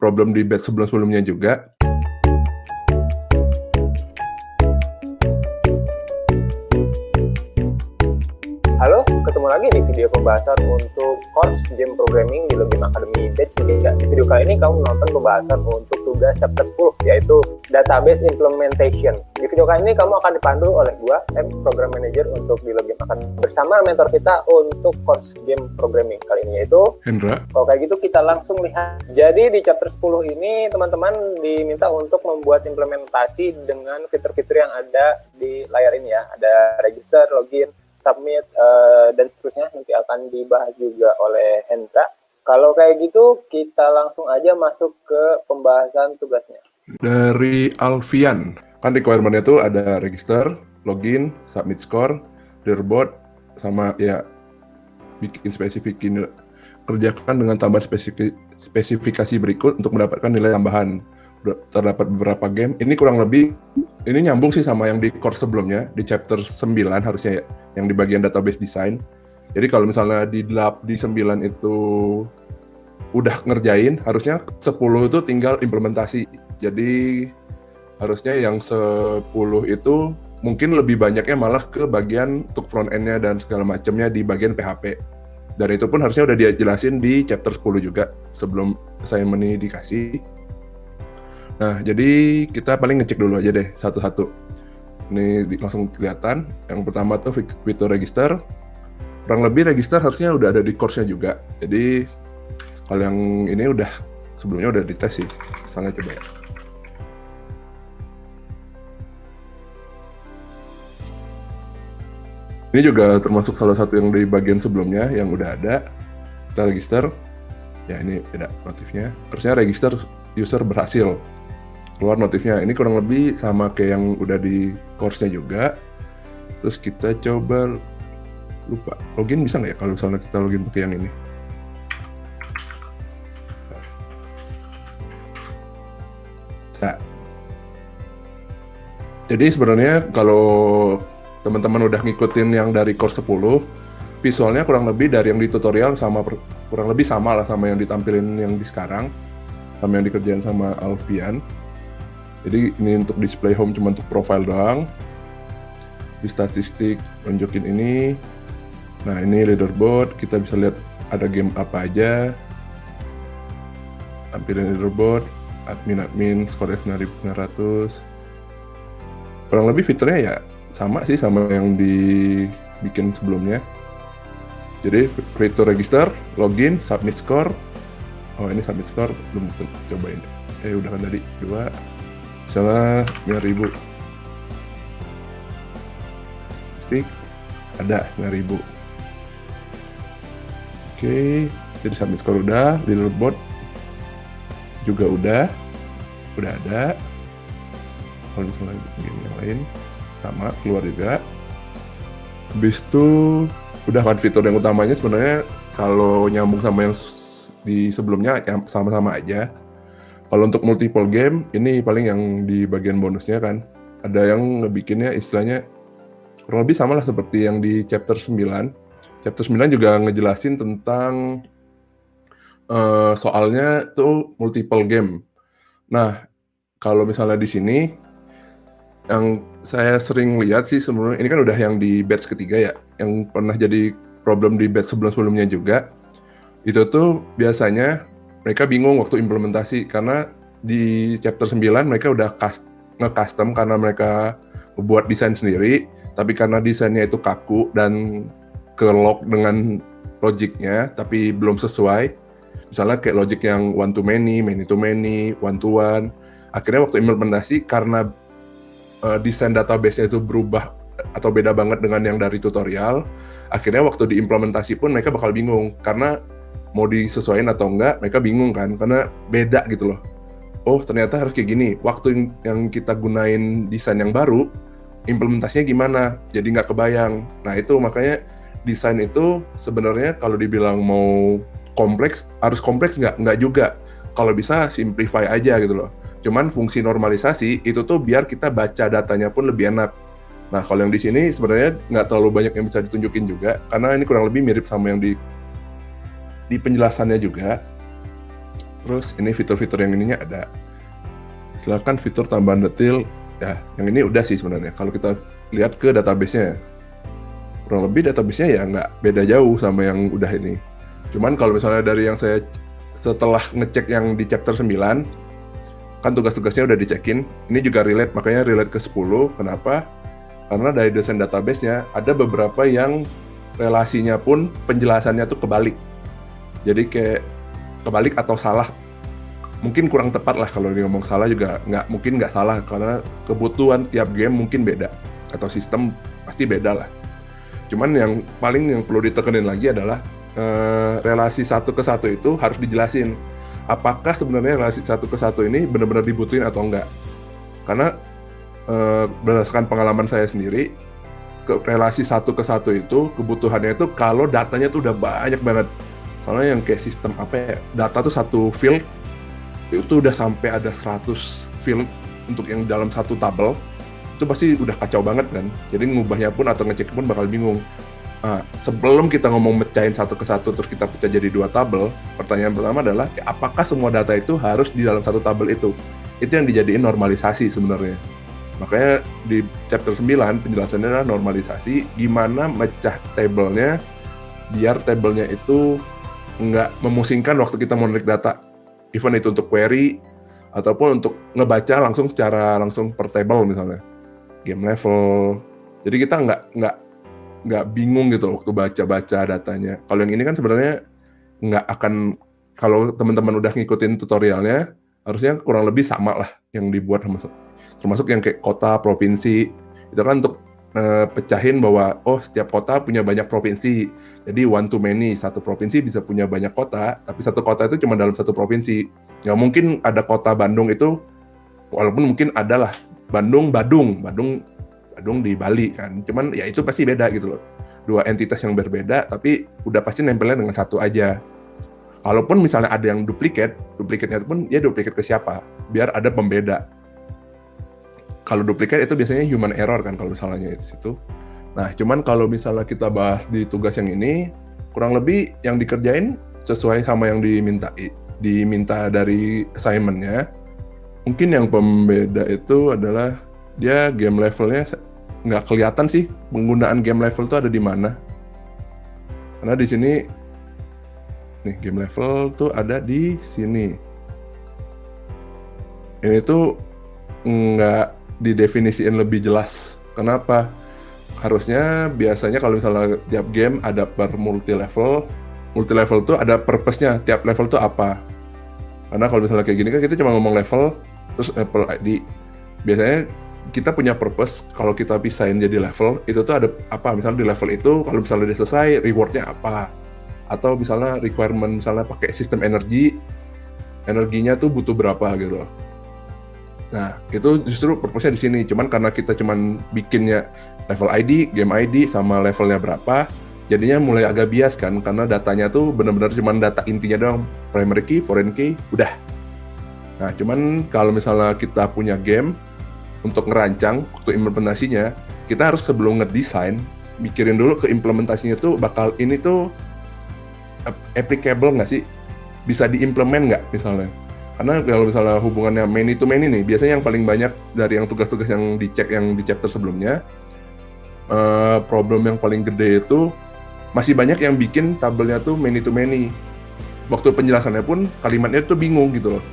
problem di batch sebelum-sebelumnya juga. Halo, ketemu lagi di video pembahasan untuk course Game Programming di Login Academy Batch 3. Di video kali ini kamu menonton pembahasan untuk tugas chapter 10, yaitu Database Implementation. Di video kali ini kamu akan dipandu oleh gua, Program Manager untuk di Login Academy, bersama mentor kita untuk course Game Programming kali ini, yaitu Hendra. Kalau kayak gitu kita langsung lihat. Jadi di chapter 10 ini teman-teman diminta untuk membuat implementasi dengan fitur-fitur yang ada di layar ini ya. Ada register, login, submit, dan seterusnya nanti akan dibahas juga oleh Hendra. Kalau kayak gitu, kita langsung aja masuk ke pembahasan tugasnya. Dari Alfian, kan requirement-nya tuh ada register, login, submit score, leaderboard, sama ya bikin spesifikin, kerjakan dengan tambahan spesifikasi berikut untuk mendapatkan nilai tambahan. Terdapat beberapa game, ini kurang lebih, ini nyambung sih sama yang di course sebelumnya, di chapter 9 harusnya ya, yang di bagian database design. Jadi kalau misalnya di 9 itu udah ngerjain, harusnya 10 itu tinggal implementasi. Jadi harusnya yang 10 itu mungkin lebih banyaknya malah ke bagian untuk front end-nya dan segala macamnya di bagian PHP. Dan itu pun harusnya udah dijelasin di chapter 10 juga sebelum assignment ini dikasih. Nah, jadi kita paling ngecek dulu aja deh satu-satu. Ini langsung kelihatan. Yang pertama tuh fitur register. Kurang lebih register harusnya udah ada di course-nya juga. Jadi kalau yang ini udah sebelumnya udah dites sih. Misalnya coba ya. Ini juga termasuk salah satu yang di bagian sebelumnya yang udah ada. Kita register. Ya ini beda notifnya. Harusnya register user berhasil. Keluar notifnya. Ini kurang lebih sama kayak yang udah di course-nya juga. Terus kita coba lupa login, bisa nggak ya kalau misalnya kita login pakai yang ini? Bisa. Jadi sebenarnya kalau teman-teman udah ngikutin yang dari course 10, visualnya kurang lebih dari yang di tutorial sama kurang lebih sama lah sama yang ditampilin yang di sekarang, sama yang dikerjain sama Alfian. Jadi ini untuk display home cuma untuk profile doang. Di statistik tunjukin ini. Nah ini leaderboard, kita bisa lihat ada game apa aja. Tampilin leaderboard, admin, skor 9.900. Kurang lebih fiturnya ya sama sih sama yang dibikin sebelumnya. Jadi fitur register, login, submit score. Oh ini submit score belum cobain. Udah kan tadi 2. Misalnya 9.000. Pasti ada 9.000. Oke, jadi submit score udah, leaderboard juga udah ada. Kalau misalnya game yang lain sama keluar juga. Habis itu udah kan fitur yang utamanya sebenarnya kalau nyambung sama yang di sebelumnya sama-sama aja. Kalau untuk multiple game, ini paling yang di bagian bonusnya kan. Ada yang ngebikinnya istilahnya kurang lebih sama lah seperti yang di chapter 9. Chapter 9 juga ngejelasin tentang soalnya tuh multiple game. Nah, kalau misalnya di sini, yang saya sering lihat sih sebenarnya, ini kan udah yang di batch ketiga ya, yang pernah jadi problem di batch sebelum-sebelumnya juga. Itu tuh biasanya mereka bingung waktu implementasi karena di chapter 9 mereka udah nge-custom karena mereka buat desain sendiri, tapi karena desainnya itu kaku dan ke-lock dengan logiknya tapi belum sesuai. Misalnya kayak logic yang one to many to many, one to one. Akhirnya waktu implementasi karena desain database-nya itu berubah atau beda banget dengan yang dari tutorial, akhirnya waktu diimplementasi pun mereka bakal bingung karena mau disesuaikan atau enggak, mereka bingung kan, karena beda gitu loh. Oh ternyata harus kayak gini, waktu yang kita gunain desain yang baru, implementasinya gimana, jadi nggak kebayang. Nah itu makanya desain itu sebenarnya kalau dibilang mau kompleks, harus kompleks nggak juga. Kalau bisa simplify aja gitu loh. Cuman fungsi normalisasi itu tuh biar kita baca datanya pun lebih enak. Nah kalau yang di sini sebenarnya nggak terlalu banyak yang bisa ditunjukin juga, karena ini kurang lebih mirip sama yang di penjelasannya juga. Terus ini fitur-fitur yang ininya ada. Silakan fitur tambahan detail. Ya, yang ini udah sih sebenarnya. Kalau kita lihat ke database-nya, kurang lebih database-nya ya nggak beda jauh sama yang udah ini. Cuman kalau misalnya dari yang saya setelah ngecek yang di chapter 9, kan tugas-tugasnya udah dicekin. Ini juga relate, makanya relate ke 10. Kenapa? Karena dari desain database-nya ada beberapa yang relasinya pun penjelasannya tuh kebalik. Jadi kayak kebalik atau salah. Mungkin kurang tepat lah kalau ngomong salah juga mungkin nggak salah karena kebutuhan tiap game mungkin beda atau sistem pasti beda lah. Cuman yang perlu ditekenin lagi adalah relasi satu ke satu itu harus dijelasin. Apakah sebenarnya relasi satu ke satu ini benar-benar dibutuhin atau enggak? Karena berdasarkan pengalaman saya sendiri, relasi satu ke satu itu kebutuhannya itu kalau datanya tuh udah banyak banget. Soalnya yang kayak sistem data tuh satu field itu udah sampai ada 100 field untuk yang dalam satu tabel, itu pasti udah kacau banget kan. Jadi ngubahnya pun atau ngecek pun bakal bingung. Nah, sebelum kita ngomong mecahin satu ke satu terus kita pecah jadi 2 tabel, pertanyaan pertama adalah apakah semua data itu harus di dalam satu tabel itu? Itu yang dijadiin normalisasi sebenarnya. Makanya di chapter 9 penjelasannya adalah normalisasi, gimana mecah tabelnya biar tabelnya itu nggak memusingkan waktu kita mau narik data. Even itu untuk query ataupun untuk ngebaca langsung per table misalnya game level. Jadi kita nggak bingung gitu waktu baca datanya. Kalau yang ini kan sebenarnya nggak akan, kalau teman-teman udah ngikutin tutorialnya harusnya kurang lebih sama lah yang dibuat termasuk yang kayak kota, provinsi itu kan untuk pecahin bahwa setiap kota punya banyak provinsi. Jadi one to many, satu provinsi bisa punya banyak kota, tapi satu kota itu cuma dalam satu provinsi. Nggak mungkin ada kota Bandung itu, walaupun mungkin adalah Badung di Bali kan. Cuman ya itu pasti beda gitu loh. 2 entitas yang berbeda, tapi udah pasti nempelnya dengan satu aja. Kalaupun misalnya ada yang duplikatnya pun ya duplikat ke siapa, biar ada pembeda. Kalau duplikat itu biasanya human error kan kalau misalnya di situ. Nah, cuman kalau misalnya kita bahas di tugas yang ini, kurang lebih yang dikerjain sesuai sama yang diminta dari assignment-nya. Mungkin yang pembeda itu adalah dia game levelnya nggak kelihatan sih penggunaan game level itu ada di mana. Karena di sini nih game level tuh ada di sini. Ini tuh nggak didefinisiin lebih jelas. Kenapa? Harusnya biasanya kalau misalnya tiap game ada per multi level tuh ada purpose-nya, tiap level tuh apa. Karena kalau misalnya kayak gini kan kita cuma ngomong level, terus level ID. Biasanya kita punya purpose, kalau kita pisahin jadi level, itu tuh ada apa, misalnya di level itu, kalau misalnya udah selesai, reward-nya apa. Atau misalnya requirement, misalnya pakai sistem energinya tuh butuh berapa gitu. Nah, itu justru purpose-nya di sini. Cuman karena kita cuman bikinnya level ID, game ID, sama levelnya berapa, jadinya mulai agak bias kan, karena datanya tuh benar-benar cuman data intinya doang, primary key, foreign key, udah. Nah, cuman kalau misalnya kita punya game, untuk ngerancang, waktu implementasinya, kita harus sebelum ngedesain, mikirin dulu ke implementasinya tuh bakal ini tuh applicable nggak sih? Bisa diimplement nggak misalnya? Karena kalau misalnya hubungannya many to many nih, biasanya yang paling banyak dari yang tugas-tugas yang dicek yang di chapter sebelumnya, problem yang paling gede itu masih banyak yang bikin tabelnya tuh many to many. Waktu penjelasannya pun kalimatnya tuh bingung gitu loh.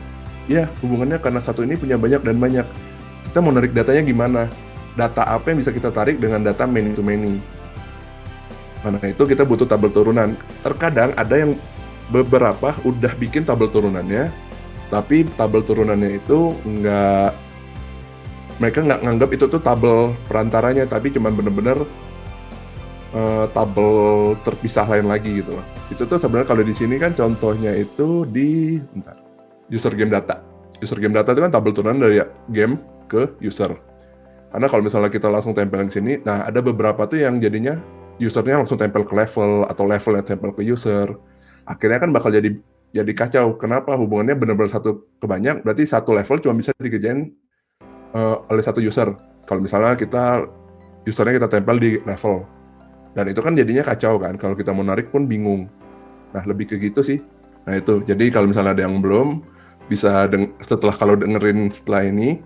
Ya, hubungannya karena satu ini punya banyak dan banyak. Kita mau narik datanya gimana? Data apa yang bisa kita tarik dengan data many to many? Nah, itu kita butuh tabel turunan. Terkadang ada yang beberapa udah bikin tabel turunannya, tapi tabel turunannya itu mereka nggak nganggap itu tuh tabel perantaranya, tapi cuman bener-bener tabel terpisah lain lagi gitu loh. Itu tuh sebenarnya kalau di sini kan contohnya itu di user game data. User game data itu kan tabel turunan dari game ke user. Karena kalau misalnya kita langsung tempel ke sini, nah ada beberapa tuh yang jadinya usernya langsung tempel ke level atau levelnya tempel ke user. Akhirnya kan bakal jadi kacau. Kenapa? Hubungannya benar-benar satu ke banyak, berarti satu level cuma bisa dikerjain oleh satu user. Kalau misalnya usernya kita tempel di level. Dan itu kan jadinya kacau kan, kalau kita mau narik pun bingung. Nah, lebih ke gitu sih. Nah itu, jadi kalau misalnya ada yang belum, bisa kalau dengerin setelah ini,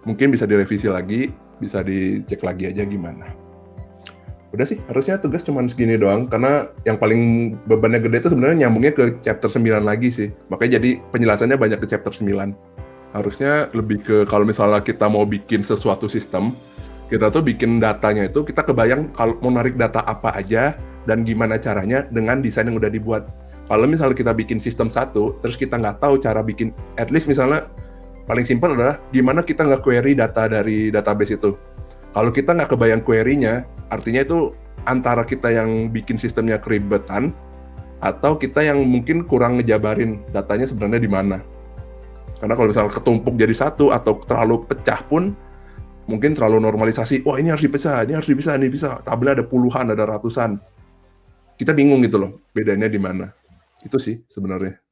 mungkin bisa direvisi lagi, bisa dicek lagi aja gimana. Udah sih, harusnya tugas cuma segini doang, karena yang paling bebannya gede itu sebenarnya nyambungnya ke chapter 9 lagi sih. Makanya jadi penjelasannya banyak ke chapter 9. Harusnya lebih ke kalau misalnya kita mau bikin sesuatu sistem, kita tuh bikin datanya itu, kita kebayang kalau mau narik data apa aja, dan gimana caranya dengan desain yang udah dibuat. Kalau misalnya kita bikin sistem satu, terus kita nggak tahu cara bikin, at least misalnya, paling simpel adalah gimana kita nge-query data dari database itu. Kalau kita nggak kebayang query-nya, artinya itu antara kita yang bikin sistemnya keribetan, atau kita yang mungkin kurang ngejabarin datanya sebenarnya di mana. Karena kalau misalnya ketumpuk jadi satu, atau terlalu pecah pun, mungkin terlalu normalisasi, ini harus dipisah, ini harus dipisah, ini bisa. Tabelnya ada puluhan, ada ratusan. Kita bingung gitu loh, bedanya di mana. Itu sih sebenarnya.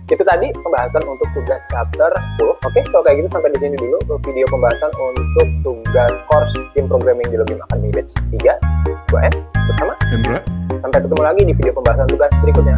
Itu tadi pembahasan untuk tugas chapter 10. Oke, kalau kayak gitu sampai di sini dulu video pembahasan untuk tugas course Team Programming di Login Academy Batch 3. Gue bersama Hendra. Sampai ketemu lagi di video pembahasan tugas berikutnya.